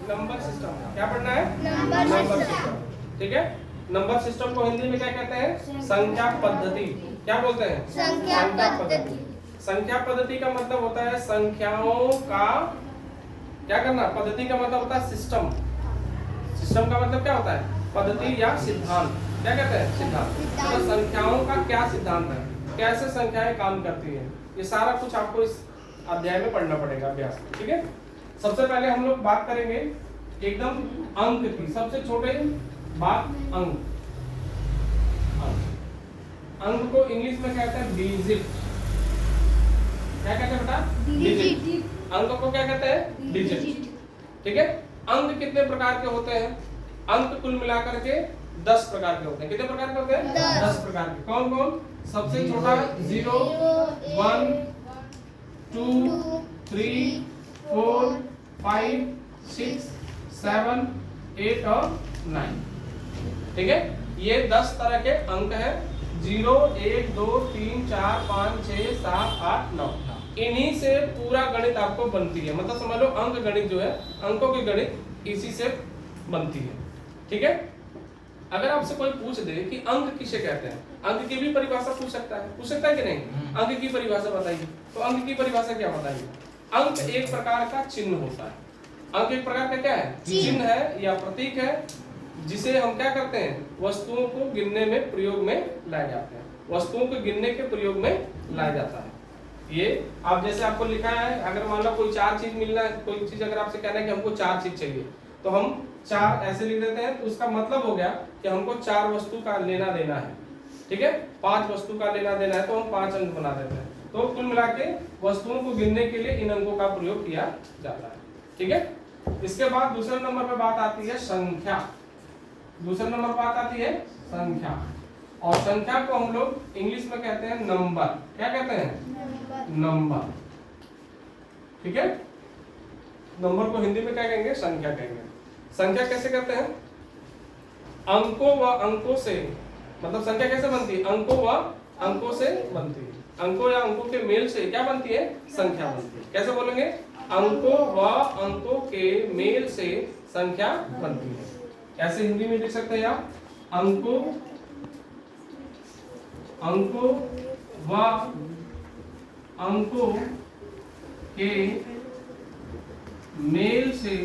Number system. क्या पढ़ना है? Number system. ठीक है। नंबर सिस्टम को हिंदी में क्या कहते हैं? संख्या पद्धति। क्या बोलते हैं? संख्या पद्धति। संख्या पद्धति का मतलब होता है संख्याओं का क्या करना। पद्धति का मतलब होता है सिस्टम। सिस्टम का मतलब क्या होता है? पद्धति या सिद्धांत। क्या कहते हैं? सिद्धांत। तो संख्याओं का क्या सिद्धांत है, कैसे संख्याएं काम करती हैं, ये सारा कुछ आपको इस अध्याय में पढ़ना पड़ेगा अभ्यास में। ठीक है। सबसे पहले हम लोग बात करेंगे एकदम अंक की। सबसे छोटे बात अंक। अंक को इंग्लिश में कहते हैं डिजिट। क्या कहते हैं बेटा? डिजिट। अंक को क्या कहते हैं? डिजिट। ठीक है। अंक कितने प्रकार के होते हैं? अंक कुल मिलाकर के 10 प्रकार के होते हैं। कितने प्रकार के होते हैं? 10 प्रकार के। कौन कौन? सबसे छोटा 0, 1, 2, 3, 4, 5, 6, 7, 8 और 9। ठीक है। ये 10 तरह के अंक हैं। 0, 1, 2, 3, 4, 5, 6, 7, 8, 9। इन्हीं से पूरा गणित आपको बनती है। मतलब समझ लो अंक गणित जो है, अंकों की गणित इसी से बनती है। ठीक है। अगर आपसे कोई पूछ दे कि अंक किसे कहते हैं, अंक की भी परिभाषा पूछ सकता है कि नहीं? अंक की परिभाषा बताइए। तो अंक की परिभाषा क्या बताइए? अंक एक प्रकार का चिन्ह होता है। अंक एक प्रकार का क्या है? चिन्ह है या प्रतीक है, जिसे हम क्या करते हैं? वस्तुओं को गिनने में प्रयोग में लाए जाते हैं। वस्तुओं को गिनने के प्रयोग में लाया जाता है। ये आप जैसे आपको लिखा है, अगर मान लो कोई 4 चीज मिलना है, कोई चीज अगर आपसे कहना है कि हमको 4 चीज चाहिए, तो हम 4 ऐसे लिख देते हैं। तो उसका मतलब हो गया कि हमको 4 वस्तु का लेना देना है। ठीक है। 5 वस्तु का लेना देना है तो हम 5 अंक बना देते हैं। तो कुल मिला के वस्तुओं को गिनने के लिए इन अंकों का प्रयोग किया जाता है। ठीक है। इसके बाद दूसरे नंबर पे बात आती है संख्या। दूसरे नंबर पर बात आती है संख्या। और संख्या को हम लोग इंग्लिश में कहते हैं नंबर। क्या कहते हैं? नंबर। ठीक है। नंबर को हिंदी में क्या कहेंगे? संख्या कहेंगे। संख्या कैसे करते हैं? अंकों व अंकों से, मतलब संख्या कैसे बनती है? अंकों व अंकों से बनती है। अंकों या अंकों के मेल से क्या बनती है? संख्या बनती है। कैसे बोलेंगे? अंकों व अंकों के मेल से संख्या बनती है। ऐसे हिंदी में लिख सकते हैं आप, अंकों व अंकों के मेल से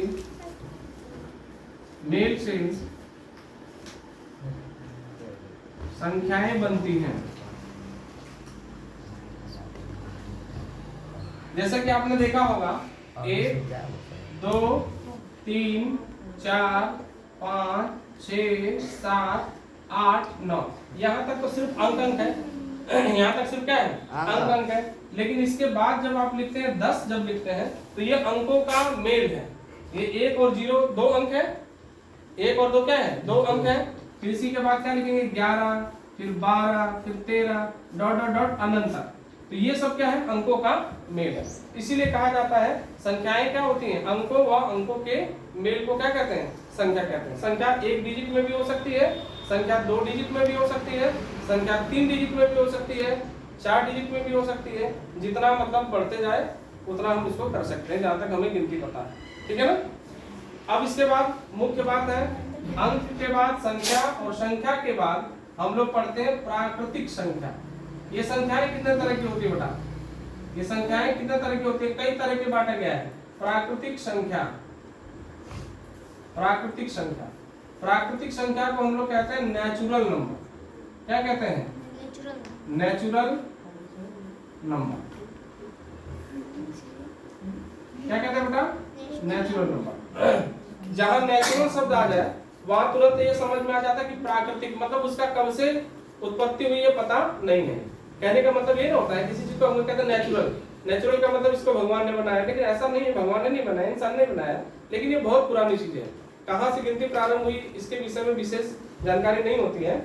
संख्याएं बनती हैं। जैसा कि आपने देखा होगा 1, 2, 3, 4, 5, 6, 7, 8, 9। यहाँ तक तो सिर्फ अंक है। यहाँ तक सिर्फ क्या है? अंक है। लेकिन इसके बाद जब आप लिखते हैं 10, जब लिखते हैं तो ये अंकों का मेल है। ये 1 और 0 2 अंक है। 1 और 2 क्या है? 2 अंक है। फिर इसी के बाद क्या लिखेंगे? 11, फिर 12, फिर 13, डॉट डॉट डॉट अनंत तक। तो ये सब क्या है? अंकों का मेल है। इसीलिए कहा जाता है संख्याएं क्या होती हैं? अंकों व अंकों के मेल को क्या कहते हैं? संख्या कहते हैं। संख्या 1 डिजिट में भी हो सकती है, संख्या 2 डिजिट में भी हो सकती है, संख्या 3 डिजिट में भी हो सकती है, 4 डिजिट में भी हो सकती है। जितना मतलब बढ़ते जाए उतना हम इसको कर सकते हैं, जहां तक हमें गिनती पता है। ठीक है ना। अब इसके बाद मुख्य बात है, अंक के बाद संख्या, और संख्या के बाद हम लोग पढ़ते हैं प्राकृतिक संख्या। ये संख्याएं कितने तरह की होती है बेटा? ये संख्याएं कितने तरह की होती है? कई तरह के बांटा गया है। प्राकृतिक संख्या। प्राकृतिक संख्या, प्राकृतिक संख्या को हम लोग कहते हैं नेचुरल नंबर। क्या कहते हैं? Natural number. क्या कहते हैं बेटा? Natural number. जहां नेचुरल शब्द आ जाए वहां तुरंत ये समझ में आ जाता है कि प्राकृतिक मतलब उसका कब से उत्पत्ति हुई है पता नहीं है। कहने का मतलब ये ना होता है किसी चीज को हम लोग कहते हैं नेचुरल। नेचुरल का मतलब इसको भगवान ने बनाया, लेकिन ऐसा नहीं है। भगवान ने नहीं बनाया, इंसान ने बनाया, लेकिन ये बहुत पुरानी चीज है। कहाँ से गिनती प्रारंभ हुई इसके विषय में विशेष जानकारी नहीं होती है।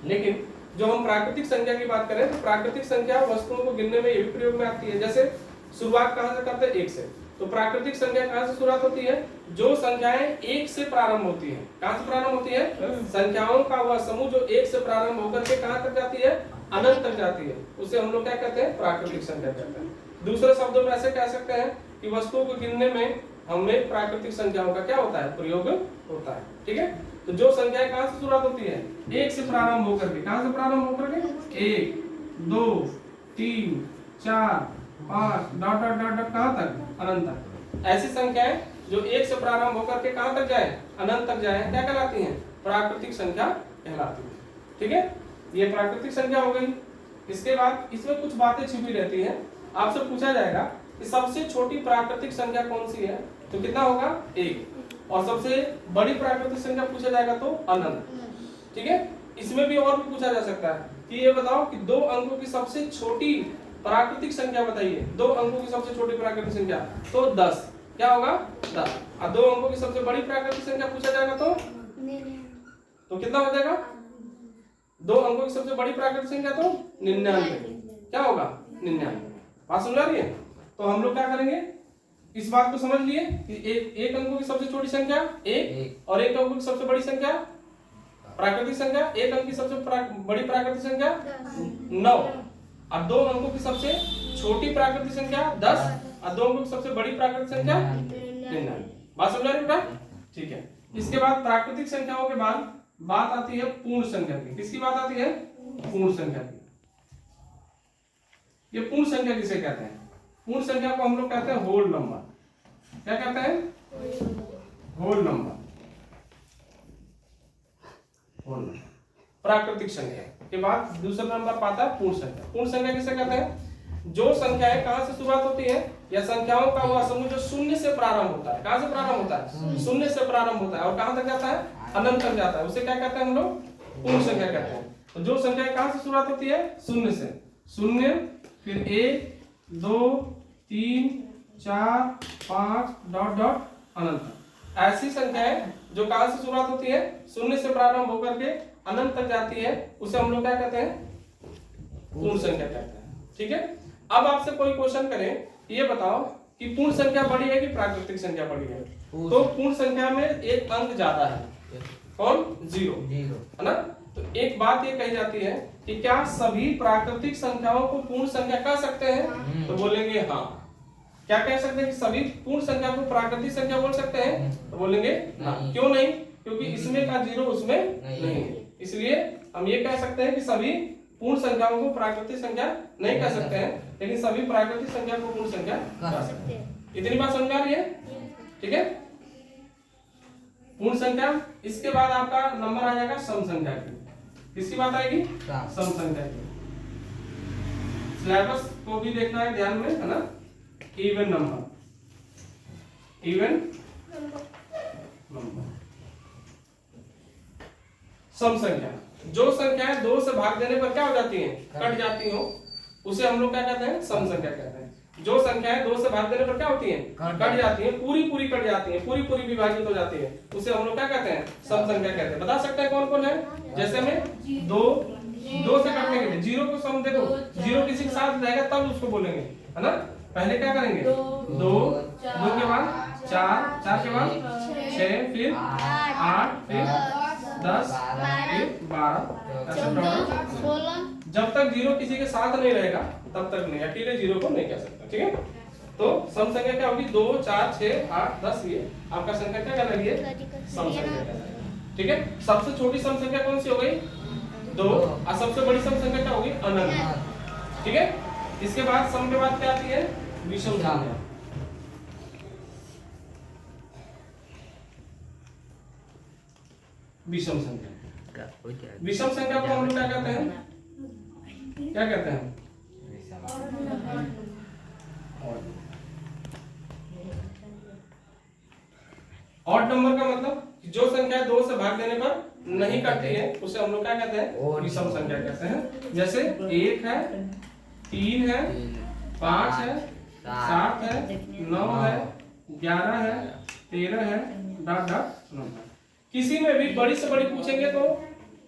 लेकिन जो हम प्राकृतिक संख्या की बात करें तो प्राकृतिक संख्या वस्तुओं को गिनने में ये भी प्रयोग में आती है। जैसे शुरुआत कहाँ से करते हैं? 1 से। तो प्राकृतिक संख्या कहाँ से शुरुआत होती है? जो संख्याएं 1 से प्रारंभ होती है। कहाँ से प्रारंभ होती है? संख्याओं का वह समूह जो 1 से प्रारंभ होकर के कहाँ तक जाती है? अनंत तक जाती है। उसे हम लोग क्या कहते हैं? प्राकृतिक संख्या कहते हैं। दूसरे शब्दों में ऐसे कह सकते हैं कि वस्तुओं को गिनने में हमें प्राकृतिक संख्याओं का क्या होता है, प्रयोग होता है। ठीक है, तो जो संख्याएं कहां से शुरुआत होती है, एक से प्रारंभ होकर के, कहां से प्रारंभ होकर के, 1 2 3 4 5 डॉट डॉट डॉट डॉट कहां तक, अनंत तक। ऐसी संख्याएं जो एक से प्रारंभ होकर के कहां तक जाए, अनंत तक जाए, क्या कहलाती हैं, प्राकृतिक संख्या कहलाती है। ठीक है, ये प्राकृतिक संख्या हो गई। इसके बाद इसमें कुछ बातें छिपी रहती हैं। आपसे पूछा जाएगा कि सबसे छोटी प्राकृतिक संख्या कौन सी है, तो कितना होगा, 1। और सबसे बड़ी प्राकृतिक संख्या पूछा जाएगा तो अनंत। ठीक है, इसमें भी और भी पूछा जा सकता है कि ये बताओ कि 2 अंकों की सबसे छोटी प्राकृतिक संख्या बताइए। 2 अंकों की सबसे छोटी प्राकृतिक संख्या तो 10, क्या होगा, 10। और 2 अंकों की सबसे बड़ी प्राकृतिक संख्या पूछा जाएगा तो कितना हो जाएगा, 2 अंकों की सबसे बड़ी प्राकृतिक संख्या तो 99, क्या होगा, 99। बात समझ आ रही है। तो हम लोग क्या करेंगे, इस बात को समझ लिए कि एक अंकों की सबसे छोटी संख्या 1 और 1 अंकों की सबसे बड़ी संख्या प्राकृतिक संख्या, 1 अंक की सबसे बड़ी प्राकृतिक संख्या 9 और 2 अंकों की सबसे छोटी प्राकृतिक संख्या 10 और 2 अंकों की सबसे बड़ी प्राकृतिक संख्या 99। बात समझ आ रही है बेटा। ठीक है, इसके बाद प्राकृतिक संख्याओं के बाद बात आती है पूर्ण संख्या की। किसकी बात आती है, पूर्ण संख्या की। ये पूर्ण संख्या किसे कहते हैं, पूर्ण संख्या को हम लोग कहते हैं होल नंबर। क्या कहते हैं, होल नंबर। होल नंबर प्राकृतिक संख्या के बाद दूसरा नंबर पाता है पूर्ण संख्या। पूर्ण संख्या किसे कहते हैं, जो संख्याएं कहां से शुरुआत होती है, या संख्याओं का वह समूह जो शून्य से प्रारंभ होता है। कहां से प्रारंभ होता है, शून्य से प्रारंभ होता है और कहां तक जाता है, अनंत तक जाता है, उसे क्या कहते हैं हम लोग, पूर्ण संख्या कहते हैं। तो जो संख्या कहां से शुरुआत होती है, शून्य से, शून्य फिर 1 2 3 4 5 डॉट डॉट अनंत। ऐसी संख्याएं जो कहां से शुरुआत होती है, शून्य से प्रारंभ होकर के अनंत तक जाती है, उसे हम लोग क्या कहते हैं, पूर्ण संख्या कहते हैं। ठीक है, अब आपसे कोई क्वेश्चन करे, ये बताओ कि पूर्ण संख्या बड़ी है कि प्राकृतिक संख्या बड़ी है, तो पूर्ण संख्या में एक अंक ज्यादा है, कौन, 0 है ना। तो एक बात ये कही जाती है कि क्या सभी प्राकृतिक संख्याओं को पूर्ण संख्या कह सकते हैं, तो बोलेंगे हाँ। क्या कह सकते हैं कि सभी पूर्ण संख्या को प्राकृतिक संख्या बोल सकते हैं, तो बोलेंगे हाँ। क्यों नहीं, क्योंकि इसमें का 0 उसमें नहीं है, इसलिए हम ये कह सकते हैं कि सभी पूर्ण संख्याओं को प्राकृतिक संख्या नहीं कह सकते हैं, लेकिन सभी प्राकृतिक संख्या को पूर्ण संख्या कह सकते हैं। इतनी बात समझ आ रही है। ठीक है, पूर्ण संख्या। इसके बाद आपका नंबर आ जाएगा सम संख्या की। किसकी बात आएगी, सम संख्या की। सिलेबस को भी देखना है ध्यान में, है ना। इवन नंबर, इवन नंबर, सम संख्या। जो संख्याएं 2 से भाग देने पर क्या हो जाती हैं, कट जाती हो, उसे हम लोग क्या कहते हैं, सम संख्या कहते हैं। जो संख्याएं 2 से भाग देने पर क्या होती हैं, कट जाती हैं, पूरी पूरी कट जाती हैं, पूरी पूरी विभाजित हो जाती है, उसे हम लोग क्या कहते हैं, सम संख्या कहते हैं। बता सकते हैं कौन कौन है, जैसे में 2 से कटने के लिए 0 को सम, देखो 0 किसी के साथ रहेगा तब उसको बोलेंगे, है ना। पहले क्या करेंगे, 2 के बाद 4 के बाद 6 फिर 8 फिर 10 फिर 12 जब तक 0 किसी के साथ नहीं रहेगा तब तक नहीं, अकेले 0 को नहीं कह सकता। ठीक है, तो सम संख्या क्या होगी, 2 4 6 8 10, ये आपका संख्या क्या कहलाएगी, सम संख्या कहलाएगी। ठीक है, सबसे छोटी सम संख्या कौन सी हो गई, 2, और सबसे बड़ी सम संख्या क्या होगी, अनंत। ठीक है, इसके बाद सम के बाद क्या आती है, विषम संख्या। विषम संख्या, विषम संख्या को हम लोग क्या कहते हैं, क्या कहते हैं, ऑड नंबर का मतलब जो संख्या 2 से भाग देने पर नहीं कटती है उसे हम लोग क्या कहते हैं, विषम संख्या कहते हैं। जैसे 1 है, 3 है, 5 है, 7 है, 9 है, 11 है, 13 है, डॉट डॉट नंबर। किसी में भी बड़ी से बड़ी पूछेंगे तो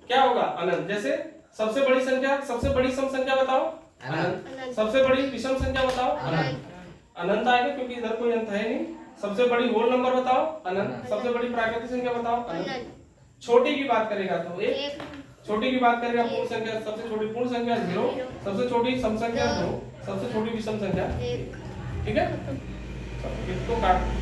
क्या होगा, अनंत। जैसे सबसे बड़ी संख्या, सबसे बड़ी सम संख्या बताओ, अनंत। सबसे बड़ी विषम संख्या बताओ, अनंत। अनंत आएगा क्योंकि इधर कोई अंत है नहीं। सबसे बड़ी होल नंबर बताओ, अनंत। सबसे बड़ी प्राकृतिक संख्या बताओ, अनंत। छोटी की बात करेगा तो 1, छोटी की बात करेगा पूर्ण संख्या, सबसे छोटी पूर्ण संख्या 0, सबसे छोटी सम संख्या 2, सबसे छोटी विषम संख्या 1। ठीक है, इसको काट